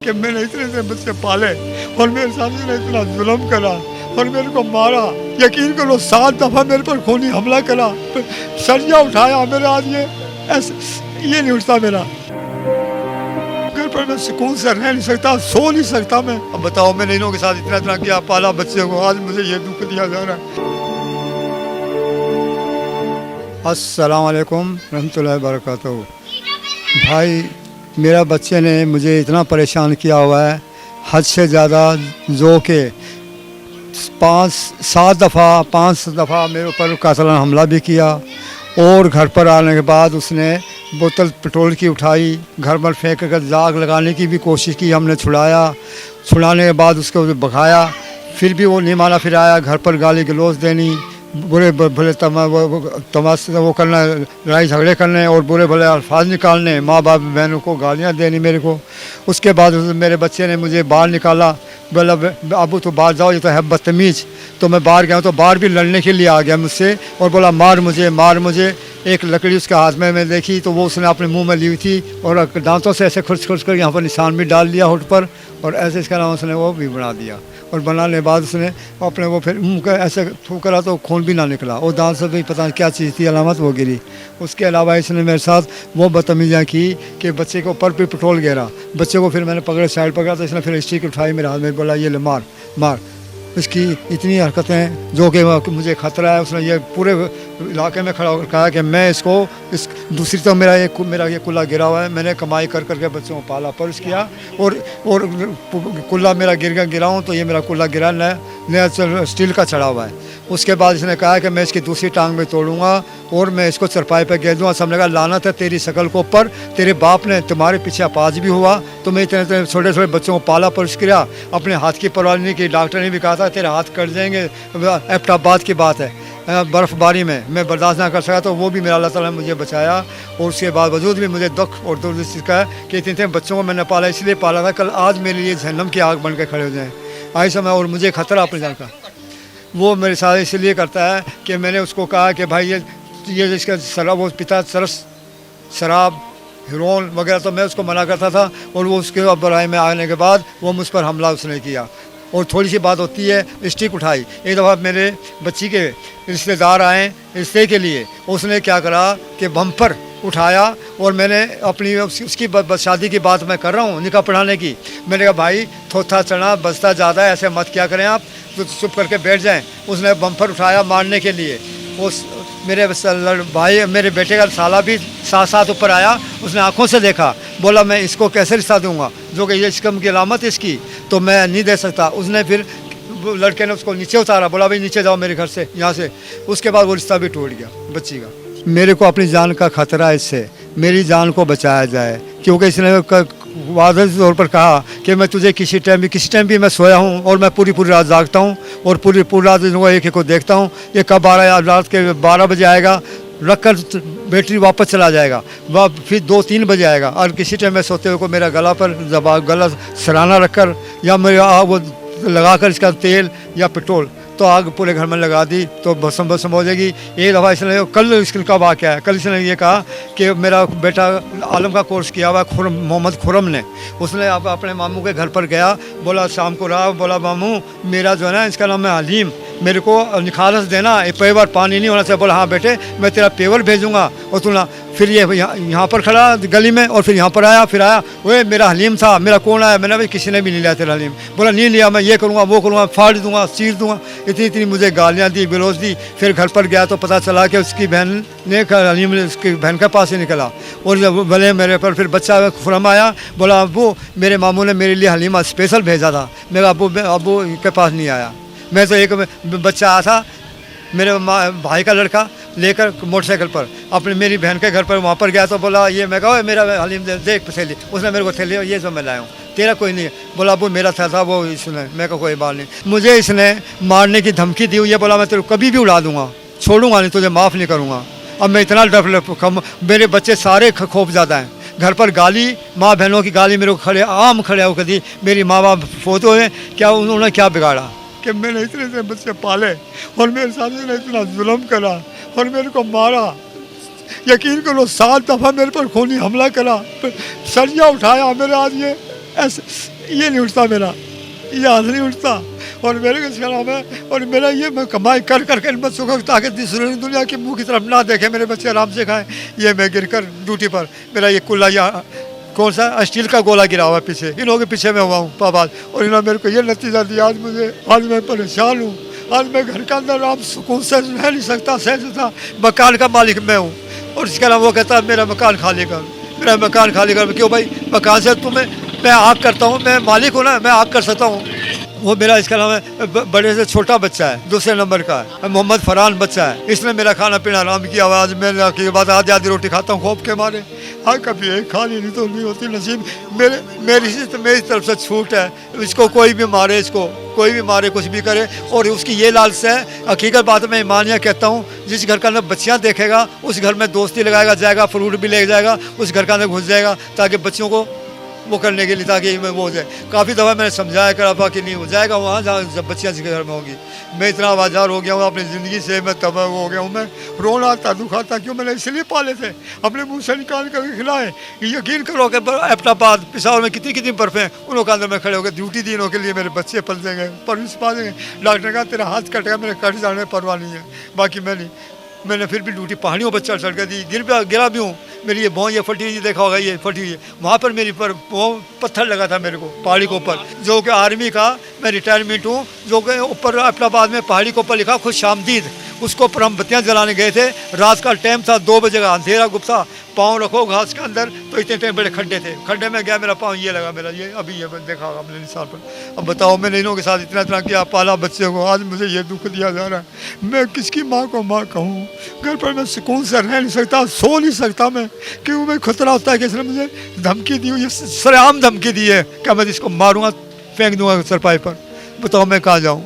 कि मैंने इतने से बच्चे पाले और मेरे साथ ने इतना जुल्म करा और मेरे को मारा। यकीन करो 7 दफ़ा मेरे पर खूनी हमला करा, सरिया उठाया मेरे आज ये ऐसे ये नहीं उठता मेरा। घर पर मैं सुकून से रह नहीं सकता, सो नहीं सकता मैं। अब बताओ मैंने इन्हों के साथ इतना इतना किया, पाला बच्चे को, आज मुझे ये दुख दिया जा रहा है। अस्सलाम वालेकुम रहमतुल्लाहि बरकातहू। भाई मेरा बच्चे ने मुझे इतना परेशान किया हुआ है हद से ज़्यादा, जो के 5-7 दफ़ा मेरे ऊपर कातलाना हमला भी किया और घर पर आने के बाद उसने बोतल पेट्रोल की उठाई, घर पर फेंक कर दाग लगाने की भी कोशिश की। हमने छुड़ाने के बाद उसको भगाया, फिर भी वो नहीं माना। फिर आया घर पर गाली गलौज देनी, बुरे भले तमाशे वो करना, लड़ाई झगड़े करने और बुरे भले अल्फाज निकालने, माँ बाप बहनों को गालियाँ देनी मेरे को। उसके बाद मेरे बच्चे ने मुझे बाहर निकाला, बोला अबू तो बाहर जाओ, ये तो है बदतमीज़। तो मैं बाहर गया तो बाहर भी लड़ने के लिए आ गया मुझसे और बोला मार मुझे। एक लकड़ी उसके हाथ में मैं देखी तो वो उसने अपने मुंह में ली हुई थी और दांतों से ऐसे खुर्च कर यहाँ पर निशान भी डाल दिया होठ पर, और ऐसे इसका नाम उसने वो भी बना दिया। और बनाने के बाद उसने अपने वो फिर मुँह का ऐसे थूक करा तो खून भी ना निकला, और दांत से भी पता नहीं क्या चीज़ थी, अलामत वो गिरी। उसके अलावा इसने मेरे साथ वो बदतमीज़ियाँ की कि बच्चे के ऊपर भी पेट्रोल गिरा। बच्चे को फिर मैंने साइड पकड़ा तो इसने फिर स्टिक उठाई मेरे हाथ में, बोला ये ले मार। इसकी इतनी हरकतें जो कि मुझे ख़तरा है। उसने ये पूरे इलाके में खड़ा होकर कहा कि मैं इसको दूसरी तो मेरा ये कुल्ला गिरा हुआ है, मैंने कमाई कर करके बच्चों को पाला परस किया, और कुल्ला मेरा गिरा हूँ तो ये मेरा कुल्ला गिरा नया स्टील का चढ़ा हुआ है। उसके बाद इसने कहा कि मैं इसकी दूसरी टांग में तोड़ूंगा और मैं इसको चरपाई पे गिर दूँगा। सबने कहा लानत है तेरी शकल को ऊपर, तेरे बाप ने तुम्हारे पीछे अपाज भी हुआ, तुम्हें इतने छोटे बच्चों को पाला परस किया, अपने हाथ की परवाह नहीं की। डॉक्टर ने भी कहा था तेरे हाथ कट जाएंगे, एफ्टाबाद की बात है, बर्फ़बारी में मैं बर्दाश्त ना कर सका, तो वो भी मेरा अल्लाह ताला ने मुझे बचाया। और उसके बावजूद भी मुझे दुख और दुर्दशा का है कि इतने बच्चों को मैंने पाला, इसलिए पाला था कल आज मेरे लिए जहन्नम की आग बन के खड़े हो जाएँ आई समय, और मुझे खतरा अपने जान का। वो मेरे साथ इसलिए करता है कि मैंने उसको कहा कि भाई ये इसका शराब वो पिता शराब हेरोइन वगैरह, तो मैं उसको मना करता था, और वो उसके बराए में आने के बाद वो मुझ पर हमला उसने किया। और थोड़ी सी बात होती है, स्टिक उठाई। एक दफ़ा मेरे बच्ची के रिश्तेदार आए रिश्ते के लिए, उसने क्या करा कि बम्पर उठाया, और मैंने अपनी उसकी शादी की बात मैं कर रहा हूँ, निकाह पढ़ाने की। मैंने कहा भाई थोथा चढ़ा बसता ज़्यादा है, ऐसे मत क्या करें आप, तो चुप करके बैठ जाएं। उसने बम्पर उठाया मारने के लिए। उस मेरे भाई मेरे बेटे का साला भी साथ ऊपर आया, उसने आंखों से देखा, बोला मैं इसको कैसे रिश्ता दूंगा, जो कि ये इश्क़ की अलामत इसकी, तो मैं नहीं दे सकता। उसने फिर लड़के ने उसको नीचे उतारा, बोला भाई नीचे जाओ मेरे घर से, यहाँ से। उसके बाद वो रिश्ता भी टूट गया बच्ची का। मेरे को अपनी जान का खतरा है, इससे मेरी जान को बचाया जाए, क्योंकि इसने वादे तौर पर कहा कि मैं तुझे किसी टाइम भी मैं सोया हूँ और मैं पूरी रात जागता हूँ और पूरी रात एक को देखता हूँ, ये कब आ रहा है, रात के 12 बजे आएगा, रख कर बैटरी वापस चला जाएगा, वह फिर 2-3 बजे आएगा, और किसी टाइम मैं सोते हुए को मेरा गला सराना रख कर या मेरा वो लगा कर इसका तेल या पेट्रोल, तो आग पूरे घर में लगा दी तो भस्म हो जाएगी। एक दफ़ा इसने कल इसका वाक़या है, कल इसने ये कहा कि मेरा बेटा आलम का कोर्स किया हुआ मोहम्मद खुरम ने, उसने अपने मामू के घर पर गया, बोला शाम को रहा, बोला मामू मेरा जो है ना इसका नाम है हलीम, मेरे को निखालस देना, पेवर पानी नहीं होना चाहिए। बोला हाँ बेटे मैं तेरा पेवर भेजूँगा। और तू ना फिर ये यहाँ पर खड़ा गली में, और फिर यहाँ पर आया, फिर आया वो मेरा हलीम था, मेरा कौन आया, मैंने भाई किसी ने भी नहीं लिया तेरा हलीम। बोला नहीं लिया, मैं ये करूँगा वो करूँगा, फाड़ दूँगा चीर दूँगा, इतनी मुझे गालियाँ दी गलौज दी। फिर घर पर गया तो पता चला कि उसकी बहन ने हलीम उसकी बहन के पास ही निकला, और जब बोले मेरे पर फिर बच्चा खुरम आया, बोला अबू मेरे मामू ने मेरे लिए हलीमा स्पेशल भेजा था, मेरा अबू के पास नहीं आया। मैं तो एक बच्चा आया था मेरे भाई का लड़का लेकर मोटरसाइकिल पर अपने मेरी बहन के घर पर, वहाँ पर गया तो बोला ये मैं कहा मेरा हलीम देख थैली, उसने मेरे को थैली ये जो मैं लाया हूँ, तेरा कोई नहीं है। बोला अबू मेरा था वो इसने, मैं कोई बात नहीं। मुझे इसने मारने की धमकी दी हुई है, बोला मैं तेरे को कभी भी उड़ा दूँगा, छोड़ूंगा नहीं, तुझे माफ़ नहीं करूँगा। अब मैं इतना डर, मेरे बच्चे सारे खौफ ज़्यादा हैं, घर पर गाली, माँ बहनों की गाली मेरे को खड़े होकर दी। मेरी माँ बाप फोत हुए, क्या उन्होंने क्या बिगाड़ा कि मैंने इतने से बच्चे पाले और मेरे साथ ने इतना जुल्म करा और मेरे को मारा। यकीन करो 7 दफ़ा मेरे पर खूनी हमला करा, सरिया उठाया मेरे आज ये ऐसे ये नहीं उठता मेरा, ये हाथ नहीं उठता। और मेरे को इसका नाम है, और मेरा ये मैं कमाई कर कर इन बच्चों को ताकि दूसरी दुनिया के मुंह की तरफ ना देखे, मेरे बच्चे आराम से खाएं। ये मैं गिर कर ड्यूटी पर मेरा ये कुल्ला यहाँ कौन सा स्टील का गोला गिरा हुआ है पीछे, इन लोगों के पीछे मैं हुआ हूँ पाबाद। और इन्होंने मेरे को ये नतीजा दिया। आज मुझे, आज मैं परेशान हूँ। आज मैं घर के अंदर आराम सुकून से रह नहीं सकता, सह सकता। मकान का मालिक मैं हूँ और इसके अलावा वो कहता है मेरा मकान खाली कर, मेरा मकान खाली कर। क्यों भाई, मकान से तुम्हें मैं आग करता हूँ, मैं मालिक हूँ ना, मैं आग कर सकता हूँ। वो मेरा इसका नाम है बड़े से छोटा बच्चा है, दूसरे नंबर का है, मोहम्मद फरहान बच्चा है। इसने मेरा खाना पीना आराम किया हुआ। आज मैं के बाद आधी आधी रोटी खाता हूँ खौफ के मारे। हाँ, कभी एक खानी नहीं तो नहीं होती नसीब। मेरी तरफ से छूट है। इसको कोई भी मारे, इसको कोई भी मारे, कुछ भी करे, और उसकी ये लालच है। हकीकत बात मैं ईमानिया कहता हूँ, जिस घर का अंदर बच्चियाँ देखेगा उस घर में दोस्ती लगाएगा, जाएगा फ्रूट भी ले जाएगा, उस घर का अंदर घुस जाएगा ताकि बच्चों को वो करने के लिए, ताकि वो हो जाए। काफ़ी दफ़ा मैंने समझाया करा पा कि नहीं हो जाएगा वहाँ जहाँ जब बच्चियाँ जिसके घर में होगी। मैं इतना आवाज़ार हो गया हूँ अपनी ज़िंदगी से, मैं तबाह हो गया हूँ। मैं रोना आता दुखाता, क्यों मैंने इसलिए पाले थे, अपने मुँह से निकाल कर खिलाए। यकीन करो कि एबटाबाद पिशावर में कितनी कितनी बर्फ़ें, उनों के अंदर में खड़े होकर ड्यूटी दी, इनों के लिए मेरे बच्चे पल देंगे, परवरिश पा देंगे। डॉक्टर का तेरा हाथ कट गया, मेरे कट जाने परवाह नहीं है, बाकी मैंने फिर भी ड्यूटी पहाड़ियों पर चढ़ कर दी। गिरा भी हूँ, मेरी ये भौं ये फटी हुई, देखा होगा ये फटी हुई है। वहाँ पर मेरी पर वो पत्थर लगा था मेरे को पहाड़ी के ऊपर, जो कि आर्मी का मैं रिटायरमेंट हूँ, जो कि ऊपर एबटाबाद में पहाड़ी के ऊपर लिखा खुश आमदीद। उसको ऊपर हम बत्तियाँ जलाने गए थे। रात का टाइम था, 2 बजे का अंधेरा गुप्ता। पाँव रखो घास के अंदर तो इतने टाइम बड़े खड्डे थे, खड्डे में गया, मेरा पाँव ये लगा, मेरा ये अभी ये देखा होगा हमने निशान पर। अब बताओ, मैंने इन्हों के साथ इतना किया, पाला बच्चे को, आज मुझे ये दुख दिया जा रहा है। मैं किसकी माँ को माँ कहूँ? घर पर मैं सुकून से रह नहीं सकता, सो नहीं सकता मैं, क्यों मैं खतरा होता है कि इसने मुझे धमकी दी हुई है, सरेआम धमकी दी है कि मैं इसको मारूंगा, फेंक दूंगा सरपाई पर। बताओ मैं कहाँ जाऊँ?